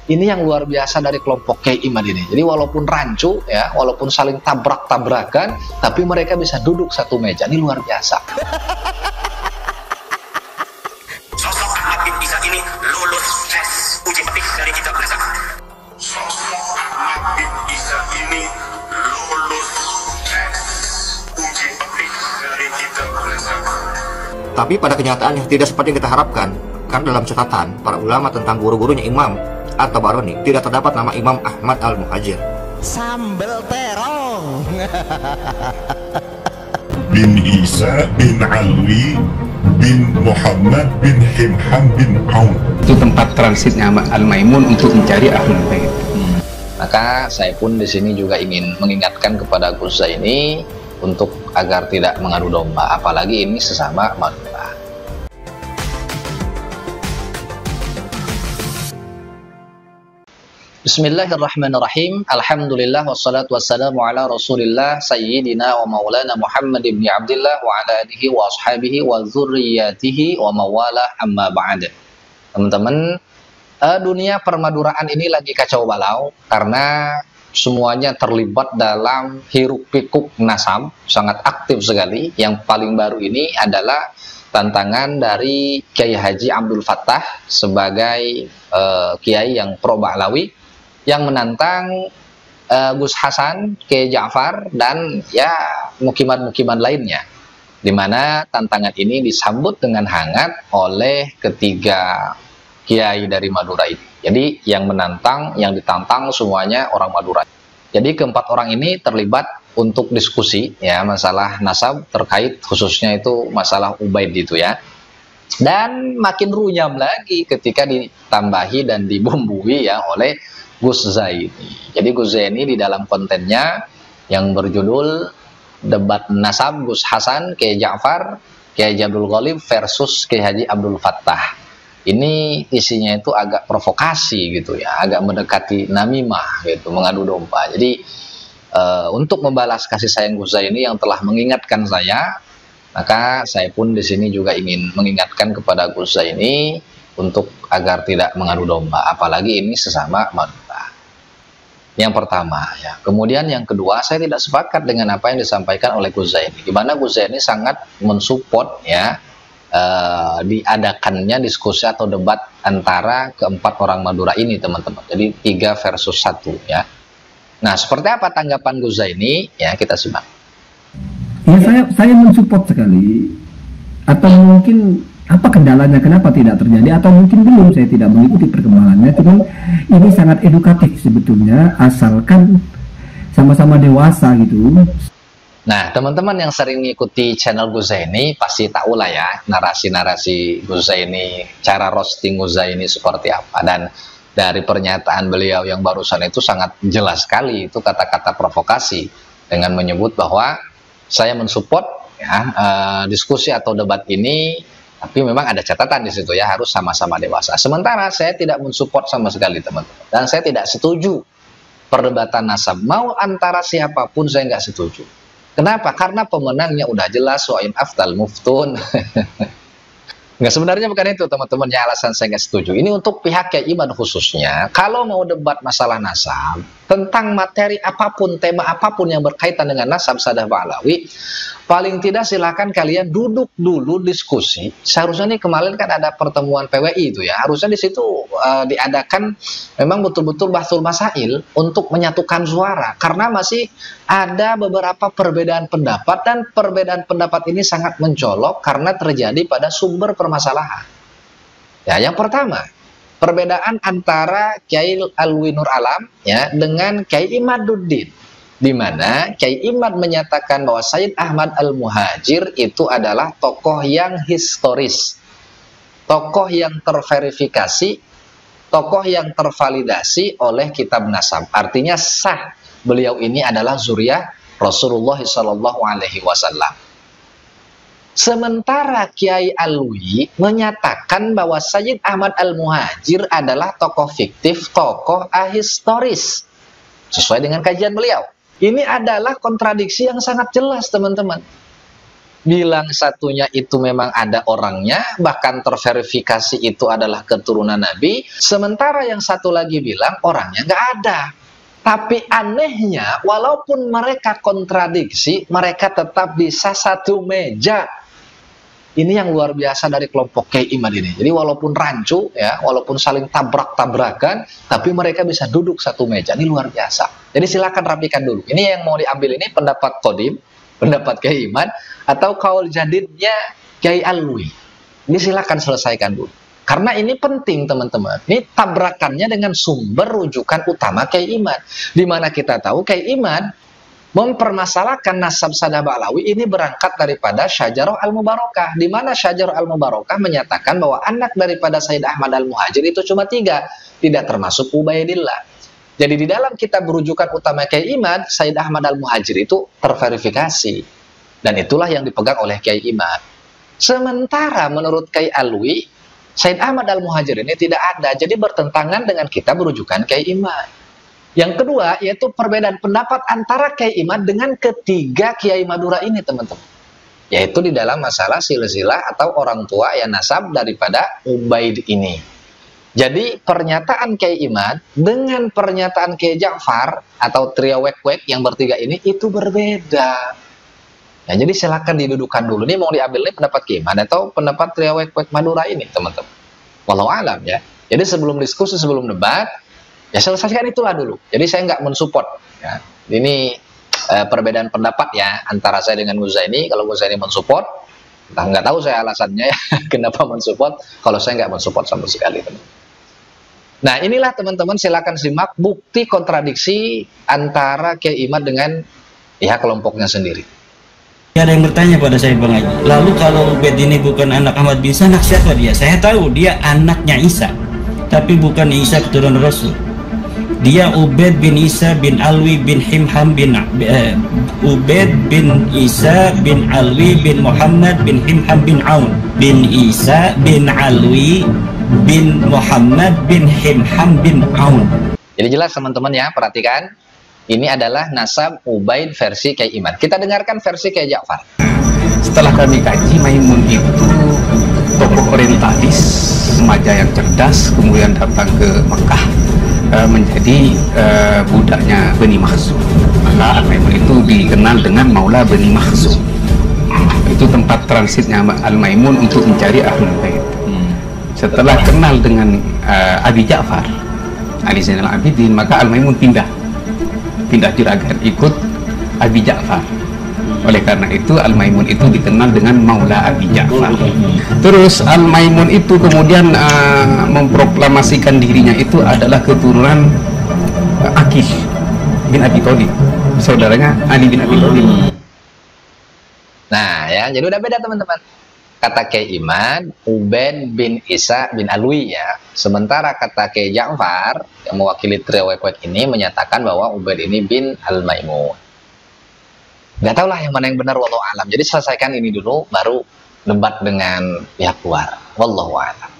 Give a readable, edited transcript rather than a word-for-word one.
Ini yang luar biasa dari kelompok Kiai Imad ini. Jadi walaupun rancu ya, walaupun saling tabrak-tabrakan, tapi mereka bisa duduk satu meja. Ini luar biasa. Sosok Ahmad bin Isa ini lulus tes uji petik dari kitab nasab. Sosok Ahmad bin Isa ini lulus tes uji petik dari kitab nasab. Tapi pada kenyataan yang tidak seperti yang kita harapkan, karena dalam catatan para ulama tentang guru-gurunya Imam At-Tabarani tidak terdapat nama Imam Ahmad Al-Muhajir. Sambal terong. bin Isa bin Ali bin Muhammad bin Himham bin Aun. Itu tempat transitnya Al-Maimun untuk mencari Ahlul Bait. Maka saya pun di sini juga ingin mengingatkan kepada Gus Zaini untuk agar tidak mengadu domba, apalagi ini sesama manusia. Bismillahirrahmanirrahim. Alhamdulillah wassalatu wassalamu ala Rasulillah sayyidina wa maulana Muhammad ibn Abdullah wa ala alihi wa ashabihi wa dzurriyyatihi wa mawala amma ba'd. Teman-teman, dunia permaduraan ini lagi kacau balau karena semuanya terlibat dalam hiruk pikuk nasab, sangat aktif sekali. Yang paling baru ini adalah tantangan dari Kiai Haji Abdul Fattah sebagai kiai yang pro Ba'lawi yang menantang Gus Hasan, Kiai Ja'far, dan ya mukiman-mukiman lainnya, di mana tantangan ini disambut dengan hangat oleh ketiga kiai dari Madura ini. Jadi yang menantang, yang ditantang semuanya orang Madura. Jadi keempat orang ini terlibat untuk diskusi ya masalah nasab terkait khususnya itu masalah Ubaid itu ya. Dan makin runyam lagi ketika ditambahi dan dibumbui ya oleh Gus Zaini. Jadi Gus Zaini di dalam kontennya yang berjudul Debat Nasab Gus Hasan, Kiai Ja'far, Kiai Haji Abdul Ghalib versus Kiai Haji Abdul Fattah. Ini isinya itu agak provokasi gitu ya, agak mendekati namimah gitu, mengadu domba. Jadi untuk membalas kasih sayang Gus Zaini yang telah mengingatkan saya, maka saya pun di sini juga ingin mengingatkan kepada Gus Zaini untuk agar tidak mengadu domba, apalagi ini sesama manusia. Yang pertama ya. Kemudian yang kedua, saya tidak sepakat dengan apa yang disampaikan oleh Gus Zaini, di mana Gus Zaini sangat mensupport ya diadakannya diskusi atau debat antara keempat orang Madura ini, teman-teman. Jadi 3 versus 1 ya. Nah, seperti apa tanggapan Gus Zaini? Ya, kita simak. Ya, saya mensupport sekali. Atau mungkin apa kendalanya, kenapa tidak terjadi, atau mungkin belum, saya tidak mengikuti perkembangannya. Cuman ini sangat edukatif sebetulnya, asalkan sama-sama dewasa gitu. Nah, teman-teman yang sering mengikuti channel Gus Zaini pasti tahu lah ya narasi-narasi Gus Zaini, cara roasting Gus Zaini seperti apa. Dan dari pernyataan beliau yang barusan itu sangat jelas sekali, itu kata-kata provokasi dengan menyebut bahwa saya mensupport ya, diskusi atau debat ini, tapi memang ada catatan di situ ya, harus sama-sama dewasa. Sementara saya tidak mensupport sama sekali, teman-teman, dan saya tidak setuju perdebatan nasab mau antara siapapun, saya nggak setuju. Kenapa? Karena pemenangnya udah jelas, wa in aftal muftun. Nggak, sebenarnya bukan itu, teman-teman, ya alasan saya nggak setuju. Ini untuk pihak Kiai Imad khususnya, kalau mau debat masalah nasab, tentang materi apapun, tema apapun yang berkaitan dengan nasab sadah Ba'lawi, paling tidak silakan kalian duduk dulu diskusi. Seharusnya nih kemarin kan ada pertemuan PWI itu ya, harusnya di situ diadakan memang betul-betul bahsul masail untuk menyatukan suara, karena masih ada beberapa perbedaan pendapat, dan perbedaan pendapat ini sangat mencolok karena terjadi pada sumber permasalahan. Ya, yang pertama, perbedaan antara Kiai Alwi Nur Alam ya dengan Kiai Imaduddin, di mana Kiai Imad menyatakan bahwa Sayyid Ahmad Al-Muhajir itu adalah tokoh yang historis, tokoh yang terverifikasi, tokoh yang tervalidasi oleh kitab nasab. Artinya sah, beliau ini adalah zuriyah Rasulullah SAW. Sementara Kiai Alwi menyatakan bahwa Sayyid Ahmad Al-Muhajir adalah tokoh fiktif, tokoh ahistoris, sesuai dengan kajian beliau. Ini adalah kontradiksi yang sangat jelas, teman-teman. bilang satunya itu memang ada orangnya, bahkan terverifikasi itu adalah keturunan Nabi, sementara yang satu lagi bilang orangnya nggak ada. Tapi anehnya, walaupun mereka kontradiksi, mereka tetap bisa satu meja. Ini yang luar biasa dari kelompok Kiai Imad ini. Jadi walaupun rancu, ya, walaupun saling tabrak-tabrakan, tapi mereka bisa duduk satu meja. Ini luar biasa. Jadi silakan rapikan dulu. Ini yang mau diambil ini pendapat Qadim, pendapat Kiai Imad, atau kaul jadidnya Kiai Alwi. Ini silakan selesaikan dulu. Karena ini penting teman-teman. Ini tabrakannya dengan sumber rujukan utama Kiai Imad. Di mana kita tahu Kiai Imad mempermasalahkan nasab Sadah Ba'lawi ini berangkat daripada Syajarah Al-Mubarakah. Di mana Syajarah Al-Mubarakah menyatakan bahwa anak daripada Sayyid Ahmad Al-Muhajir itu cuma 3. Tidak termasuk Ubaidillah. Jadi di dalam kitab rujukan utama Kiai Imad, Sayyid Ahmad Al-Muhajir itu terverifikasi. Dan itulah yang dipegang oleh Kiai Imad. Sementara menurut Kiai Alwi, Sayyid Ahmad Al-Muhajir ini tidak ada, jadi bertentangan dengan kitab rujukan Kiai Imad. Yang kedua, yaitu perbedaan pendapat antara Kiai Imad dengan ketiga Kiai Madura ini, teman-teman. Yaitu di dalam masalah silsilah atau orang tua yang nasab daripada Ubaid ini. Jadi pernyataan Kiai Imad dengan pernyataan Kiai Ja'far atau trio wek-wek yang bertiga ini itu berbeda. Nah, jadi silakan didudukan dulu. Ini mau diambil pendapat Kiai Imad atau pendapat trio wek-wek Madura ini, teman-teman. Wallahu alam ya. Jadi sebelum diskusi, sebelum debat, ya selesaikan itulah dulu. Jadi saya nggak mensupport. Ya. Ini perbedaan pendapat ya antara saya dengan Ghuzaini. Kalau Ghuzaini mensupport, nggak tahu saya alasannya ya kenapa mensupport. Kalau saya nggak mensupport sama sekali, teman. Nah, inilah teman-teman, silakan simak bukti kontradiksi antara Kiai Imad dengan ya kelompoknya sendiri. Ada yang bertanya pada saya, Bang Haji, lalu kalau Ubaid ini bukan anak Ahmad bin Isa, anak siapa dia? Saya tahu dia anaknya Isa, tapi bukan Isa keturunan Rasul. Dia Ubaid bin Isa bin Alwi bin Himham bin Ubaid bin Isa bin Alwi bin Muhammad bin Himham bin Aun bin Isa bin Alwi bin Muhammad bin Himham bin Aun. Jadi jelas teman-teman ya, perhatikan. Ini adalah nasab Ubaid versi Kiai Imad. Kita dengarkan versi Kiai Ja'far. Setelah kami kaji, Maimun itu tokoh orientalis, remaja yang cerdas, kemudian datang ke Mekah menjadi budaknya Bani Makhzum. Maka Al-Maimun itu dikenal dengan Maula Bani Makhzum. Itu tempat transitnya Al-Maimun untuk mencari Ahlul Bait. Setelah kenal dengan Abi Ja'far, Ali Zainal Abidin, maka Al-Maimun pindah juragan, ikut Abi Ja'far. Oleh karena itu Al-Maimun itu dikenal dengan Maula Abi Ja'far. Terus Al-Maimun itu kemudian memproklamasikan dirinya itu adalah keturunan Aqil bin Abi Thalib, saudaranya Ali bin Abi Thalib. Nah ya, jadi udah beda teman-teman. Kata Kiai Imad, Ubaid bin Isa bin Alwi ya. Sementara kata Kiai Ja'far yang mewakili trio wek-wek ini menyatakan bahwa Ubaid ini bin Al-Maimun. Gak tau lah yang mana yang benar, wallahu alam. Jadi selesaikan ini dulu, baru debat dengan pihak luar. Wallahu alam.